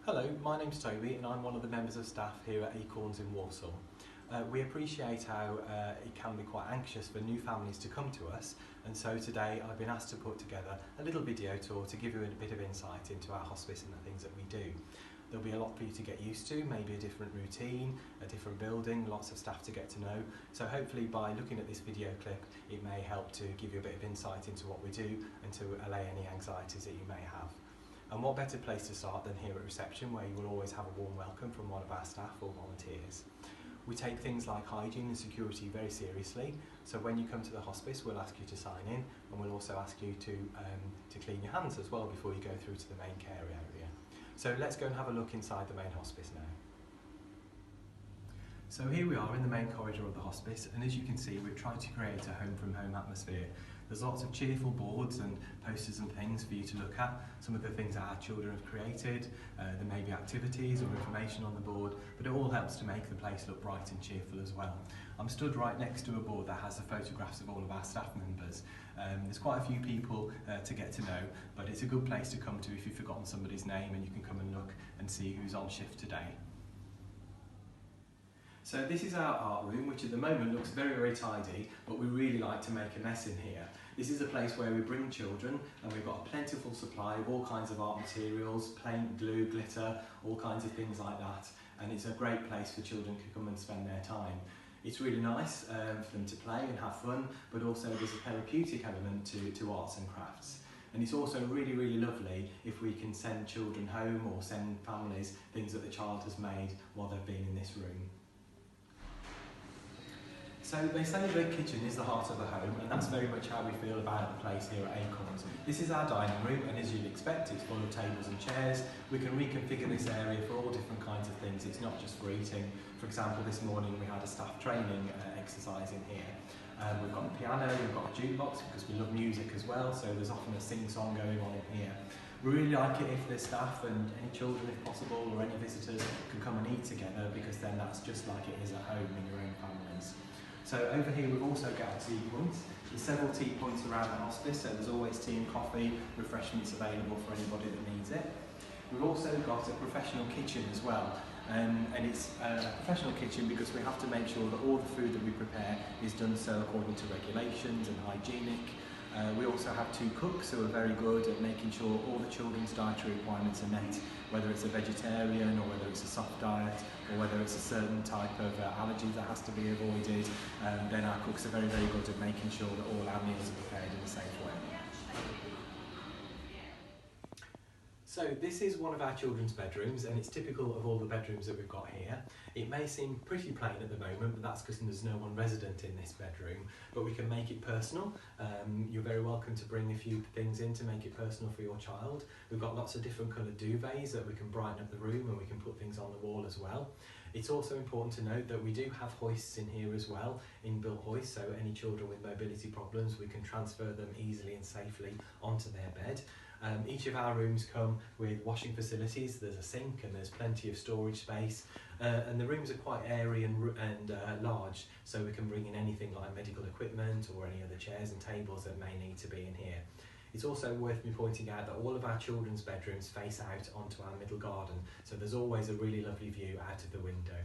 Hello, my name's Toby and I'm one of the members of staff here at Acorns in Walsall. We appreciate how it can be quite anxious for new families to come to us, and so today I've been asked to put together a little video tour to give you a bit of insight into our hospice and the things that we do. There'll be a lot for you to get used to, maybe a different routine, a different building, lots of staff to get to know. So hopefully by looking at this video clip, it may help to give you a bit of insight into what we do and to allay any anxieties that you may have. And what better place to start than here at reception, where you will always have a warm welcome from one of our staff or volunteers. We take things like hygiene and security very seriously, so when you come to the hospice we'll ask you to sign in, and we'll also ask you to clean your hands as well before you go through to the main care area. So let's go and have a look inside the main hospice now. So here we are in the main corridor of the hospice, and as you can see we've tried to create a home from home atmosphere. There's lots of cheerful boards and posters and things for you to look at, some of the things that our children have created, there may be activities or information on the board, but it all helps to make the place look bright and cheerful as well. I'm stood right next to a board that has the photographs of all of our staff members. There's quite a few people to get to know, but it's a good place to come to if you've forgotten somebody's name, and you can come and look and see who's on shift today. So this is our art room, which at the moment looks very, very tidy, but we really like to make a mess in here. This is a place where we bring children, and we've got a plentiful supply of all kinds of art materials, paint, glue, glitter, all kinds of things like that, and it's a great place for children to come and spend their time. It's really nice for them to play and have fun, but also there's a therapeutic element to arts and crafts. And it's also really, really lovely if we can send children home or send families things that the child has made while they've been in this room. So they say the kitchen is the heart of the home, and that's very much how we feel about the place here at Acorns. This is our dining room, and as you'd expect, it's full of tables and chairs. We can reconfigure this area for all different kinds of things. It's not just for eating. For example, this morning we had a staff training exercise in here. We've got a piano, we've got a jukebox because we love music as well, so there's often a sing-song going on in here. We really like it if the staff and any children, if possible, or any visitors can come and eat together, because then that's just like it is at home in your own families. So over here we've also got tea points. There's several tea points around the hospice, so there's always tea and coffee, refreshments available for anybody that needs it. We've also got a professional kitchen as well, and it's a professional kitchen because we have to make sure that all the food that we prepare is done so according to regulations and hygienic. We also have two cooks who are very good at making sure all the children's dietary requirements are met, whether it's a vegetarian or whether it's a soft diet or whether it's a certain type of allergy that has to be avoided. Then our cooks are very, very good at making sure that all our meals are prepared in a safe way. So this is one of our children's bedrooms, and it's typical of all the bedrooms that we've got here. It may seem pretty plain at the moment, but that's because there's no one resident in this bedroom, but we can make it personal. You're very welcome to bring a few things in to make it personal for your child. We've got lots of different coloured duvets that we can brighten up the room, and we can put things on the wall as well. It's also important to note that we do have hoists in here as well, inbuilt hoists, so any children with mobility problems, we can transfer them easily and safely onto their bed. Each of our rooms come with washing facilities. There's a sink and there's plenty of storage space, and the rooms are quite airy and large, so we can bring in anything like medical equipment or any other chairs and tables that may need to be in here. It's also worth me pointing out that all of our children's bedrooms face out onto our middle garden, so there's always a really lovely view out of the window.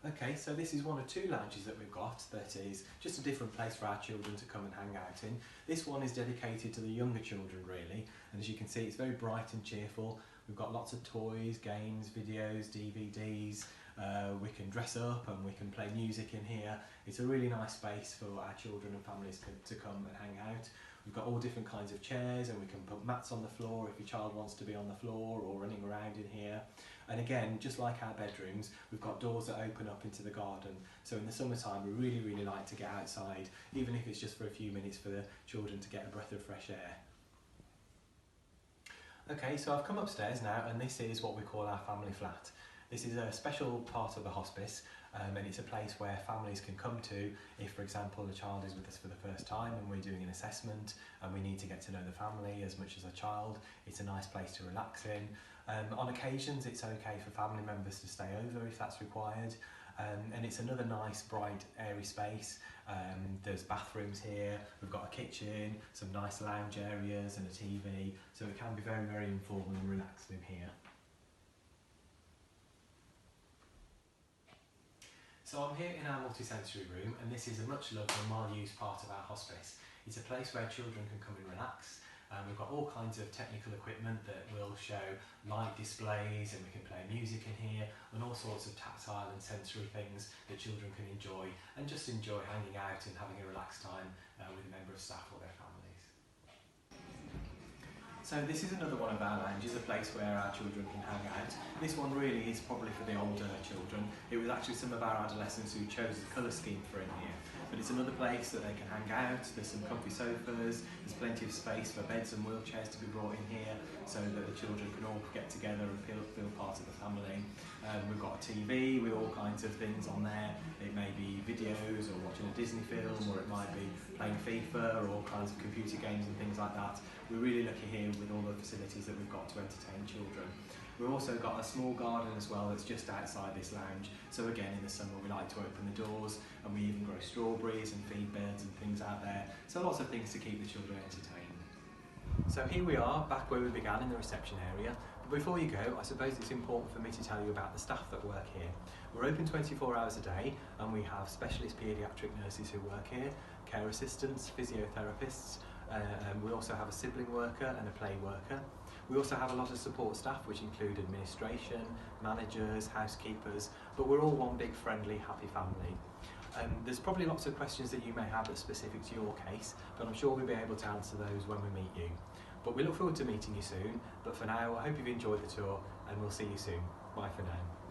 Okay, so this is one of two lounges that we've got that is just a different place for our children to come and hang out in. This one is dedicated to the younger children really, and as you can see it's very bright and cheerful. We've got lots of toys, games, videos, DVDs, we can dress up and we can play music in here. It's a really nice space for our children and families to come and hang out. We've got all different kinds of chairs, and we can put mats on the floor if your child wants to be on the floor or running around in here. And again, just like our bedrooms, we've got doors that open up into the garden. So in the summertime, we really, really like to get outside, even if it's just for a few minutes for the children to get a breath of fresh air. Okay, so I've come upstairs now, and this is what we call our family flat. This is a special part of the hospice, and it's a place where families can come to if, for example, a child is with us for the first time and we're doing an assessment and we need to get to know the family as much as a child. It's a nice place to relax in. On occasions it's okay for family members to stay over if that's required, And it's another nice, bright, airy space. There's bathrooms here, we've got a kitchen, some nice lounge areas and a TV, so it can be very, very informal and relaxing in here. So I'm here in our multisensory room, and this is a much loved and well-used part of our hospice. It's a place where children can come and relax. We've got all kinds of technical equipment that will show light displays, and we can play music in here, and all sorts of tactile and sensory things that children can enjoy, and just enjoy hanging out and having a relaxed time with a member of staff or their families. So this is another one of our lounges, a place where our children can hang out. This one really is probably for the older children. It was actually some of our adolescents who chose the colour scheme for in here. But it's another place that they can hang out. There's some comfy sofas, there's plenty of space for beds and wheelchairs to be brought in here so that the children can all get together and feel part of the family. We've got a TV with all kinds of things on there. It may be videos or watching a Disney film, or it might be playing FIFA or all kinds of computer games and things like that. We're really lucky here with all the facilities that we've got to entertain children. We've also got a small garden as well that's just outside this lounge. So again, in the summer we like to open the doors, and we even grow strawberries and feed birds and things out there. So lots of things to keep the children entertained. So here we are, back where we began in the reception area. But before you go, I suppose it's important for me to tell you about the staff that work here. We're open 24 hours a day, and we have specialist paediatric nurses who work here, care assistants, physiotherapists. We also have a sibling worker and a play worker. We also have a lot of support staff, which include administration, managers, housekeepers, but we're all one big friendly, happy family. There's probably lots of questions that you may have that's specific to your case, but I'm sure we'll be able to answer those when we meet you. But we look forward to meeting you soon, but for now I hope you've enjoyed the tour, and we'll see you soon. Bye for now.